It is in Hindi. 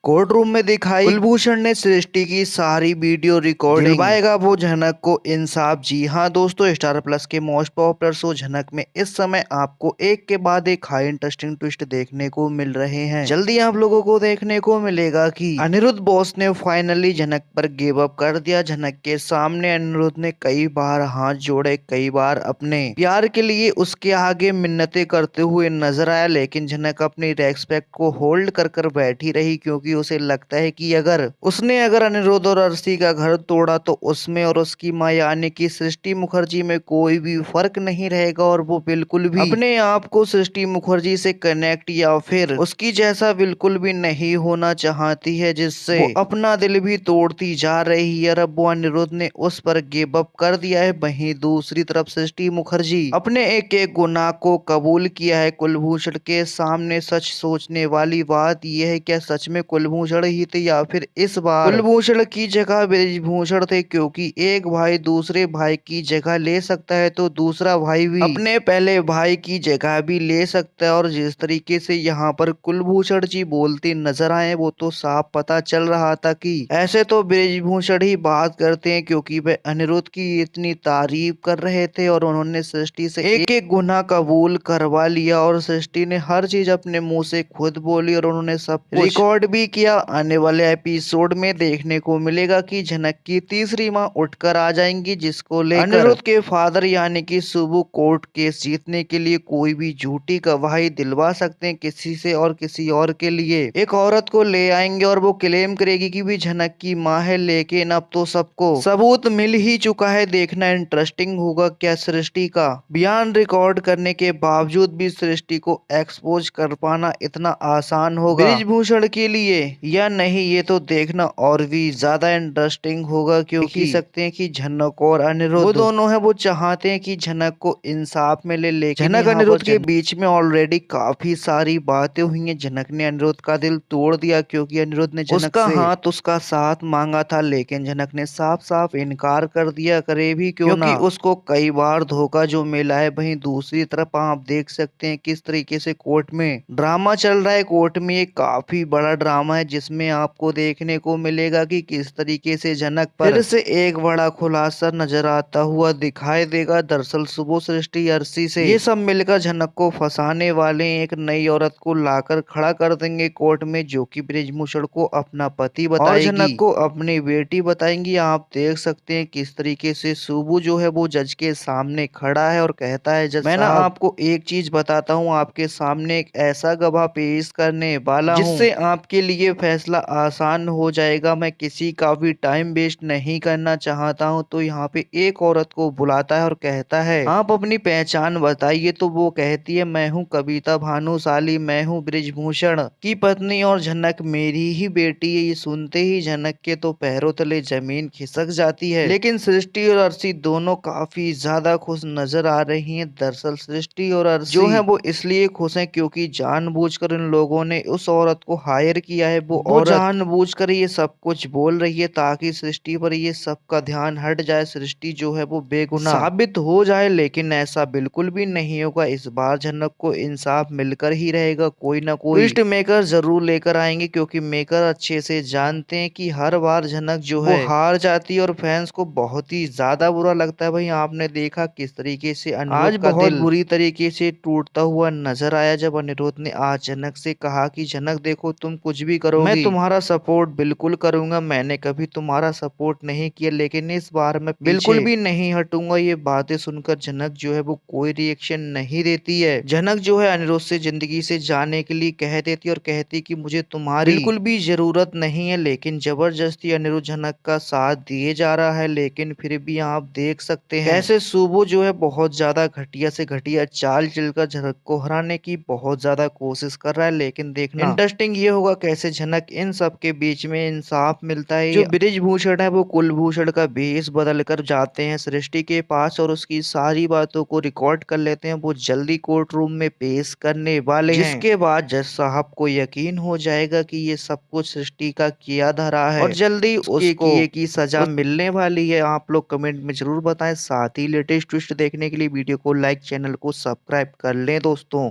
कोर्ट रूम में दिखाई कुलभूषण ने सृष्टि की सारी वीडियो रिकॉर्डिंग। दिलवाएगा वो झनक को इंसाफ। जी हाँ दोस्तों, स्टार प्लस के मोस्ट पॉपुलर शो झनक में इस समय आपको एक के बाद एक हाई इंटरेस्टिंग ट्विस्ट देखने को मिल रहे हैं। जल्दी आप लोगों को देखने को मिलेगा कि अनिरुद्ध बॉस ने फाइनली झनक पर गिव अप कर दिया। झनक के सामने अनिरुद्ध ने कई बार हाथ जोड़े, कई बार अपने प्यार के लिए उसके आगे मिन्नतें करते हुए नजर आया, लेकिन झनक अपनी रेस्पेक्ट को होल्ड कर कर बैठी रही, क्योंकि उसे लगता है कि अगर अनिरुद्ध और अर्शी का घर तोड़ा तो उसमें और उसकी माँ यानी कि सृष्टि मुखर्जी में कोई भी फर्क नहीं रहेगा, और वो बिल्कुल भी अपने आप को सृष्टि मुखर्जी से कनेक्ट या फिर उसकी जैसा बिल्कुल भी नहीं होना चाहती है, जिससे वो अपना दिल भी तोड़ती जा रही है। अब वो अनिरुद्ध ने उस पर गिव अप कर दिया है। वहीं दूसरी तरफ सृष्टि मुखर्जी अपने एक एक गुनाह को कबूल किया है। कुलभूषण के सामने सच सोचने वाली बात यह है, क्या सच में कुलभूषण ही थे या फिर इस बार कुलभूषण की जगह ब्रिजभूषण थे, क्योंकि एक भाई दूसरे भाई की जगह ले सकता है तो दूसरा भाई भी अपने पहले भाई की जगह भी ले सकता है। और जिस तरीके से यहाँ पर कुलभूषण जी बोलते नजर आए, वो तो साफ पता चल रहा था कि ऐसे तो ब्रिजभूषण ही बात करते हैं, क्योंकि वह अनिरुद्ध की इतनी तारीफ कर रहे थे और उन्होंने सृष्टि से एक एक गुनाह कबूल करवा लिया, और सृष्टि ने हर चीज अपने मुंह से खुद बोली और उन्होंने सब कुछ रिकॉर्ड भी किया। आने वाले एपिसोड में देखने को मिलेगा कि झनक की तीसरी माँ उठकर आ जाएंगी, जिसको लेकर अनिरुद्ध के फादर यानी कि सुबु कोर्ट केस जीतने के लिए कोई भी झूठी गवाही दिलवा सकते हैं किसी से, और किसी और के लिए एक औरत को ले आएंगे और वो क्लेम करेगी कि भी झनक की माँ है, लेकिन अब तो सबको सबूत मिल ही चुका है। देखना इंटरेस्टिंग होगा क्या सृष्टि का बयान रिकॉर्ड करने के बावजूद भी सृष्टि को एक्सपोज कर पाना इतना आसान होगा ब्रिजभूषण के लिए या नहीं, ये तो देखना और भी ज्यादा इंटरेस्टिंग होगा, क्योंकि देख सकते हैं कि झनक और अनिरुद्ध वो दोनों है, वो चाहते हैं कि झनक को इंसाफ मिले, लेकिन झनक अनिरुद्ध के बीच में ऑलरेडी काफी सारी बातें हुई हैं। झनक ने अनिरुद्ध का दिल तोड़ दिया, क्योंकि अनिरुद्ध ने झनक उसका हाथ उसका साथ मांगा था, लेकिन झनक ने साफ साफ इनकार कर दिया, करे भी क्यों ना, क्योंकि उसको कई बार धोखा जो मिला है। वहीं दूसरी तरफ आप देख सकते हैं किस तरीके से कोर्ट में ड्रामा चल रहा है। कोर्ट में एक काफी बड़ा ड्रामा है, जिसमें आपको देखने को मिलेगा कि किस तरीके से झनक पर फिर से एक बड़ा खुलासा नजर आता हुआ दिखाई देगा। दरअसल सुबह सृष्टि अर्शी से ये सब मिलकर झनक को फंसाने वाले हैं। एक नई औरत को लाकर खड़ा कर देंगे कोर्ट में, जो कि ब्रिजभूषण को अपना पति बताएगी और झनक को अपनी बेटी बताएंगी। आप देख सकते हैं किस तरीके से सुबु जो है वो जज के सामने खड़ा है और कहता है, जज मैं ना आपको एक चीज बताता हूँ, आपके सामने एक ऐसा गवाह पेश करने वाला हूँ जिससे आपके लिए फैसला आसान हो जाएगा। मैं किसी का भी टाइम वेस्ट नहीं करना चाहता हूँ। तो यहाँ पे एक औरत को बुलाता है और कहता है, आप अपनी पहचान बताइए। तो वो कहती है, मैं हूँ कविता भानुशाली, मैं हूँ ब्रिजभूषण की पत्नी और झनक मेरी ही बेटी है। ये सुनते ही झनक के तो पैरों तले जमीन खिसक जाती है, लेकिन सृष्टि और अर्शी दोनों काफी ज्यादा खुश नजर आ रही हैं। दरअसल सृष्टि और अर्शी जो है वो इसलिए खुश हैं क्योंकि जानबूझकर इन लोगों ने उस औरत को हायर किया है। वो औरत जानबूझकर ये सब कुछ बोल रही है ताकि सृष्टि पर ये सबका ध्यान हट जाए, सृष्टि जो है वो बेगुनाह साबित हो जाए, लेकिन ऐसा बिल्कुल भी नहीं होगा। इस बार झनक को इंसाफ मिलकर ही रहेगा। कोई ना कोई ट्विस्ट मेकर जरूर लेकर आएंगे, क्योंकि मेकर अच्छे से जानते हैं कि हर बार झनक जो है वो हार जाती है और फैंस को बहुत ही ज्यादा बुरा लगता है। भाई आपने देखा किस तरीके से आज बहुत बुरी तरीके से टूटता हुआ नजर आया, जब अनिरुद्ध ने आज झनक से कहा कि झनक देखो तुम कुछ भी करोगी मैं तुम्हारा सपोर्ट बिल्कुल करूंगा, मैंने कभी तुम्हारा सपोर्ट नहीं किया, लेकिन इस बार मैं बिल्कुल भी नहीं हटूंगा। ये बातें सुनकर झनक जो है वो कोई रिएक्शन नहीं देती है। झनक जो है अनिरुद्ध से जिंदगी से जाने के लिए कह देती और कहती कि मुझे तुम्हारी बिल्कुल भी जरूरत नहीं है, लेकिन जबरदस्ती अनिरुद्ध झनक का साथ दिए जा रहा है। लेकिन फिर भी आप देख सकते हैं कैसे सुबो जो है बहुत ज्यादा घटिया से घटिया चाल चलकर झनक को हराने की बहुत ज्यादा कोशिश कर रहा है। लेकिन देखना इंटरेस्टिंग ये होगा कैसे झनक इन सब के बीच में इंसाफ मिलता है। जो ब्रिजभूषण है वो कुलभूषण का भेष बदल कर जाते हैं सृष्टि के पास और उसकी सारी बातों को रिकॉर्ड कर लेते हैं। वो जल्दी कोर्ट रूम में पेश करने वाले हैं, जिसके बाद जज साहब को यकीन हो जाएगा कि ये सब कुछ सृष्टि का किया धरा है और जल्दी उसके किए की सजा मिलने वाली है। आप लोग कमेंट में जरूर बताएं। साथ ही लेटेस्ट ट्विस्ट देखने के लिए वीडियो को लाइक, चैनल को सब्सक्राइब कर लें दोस्तों।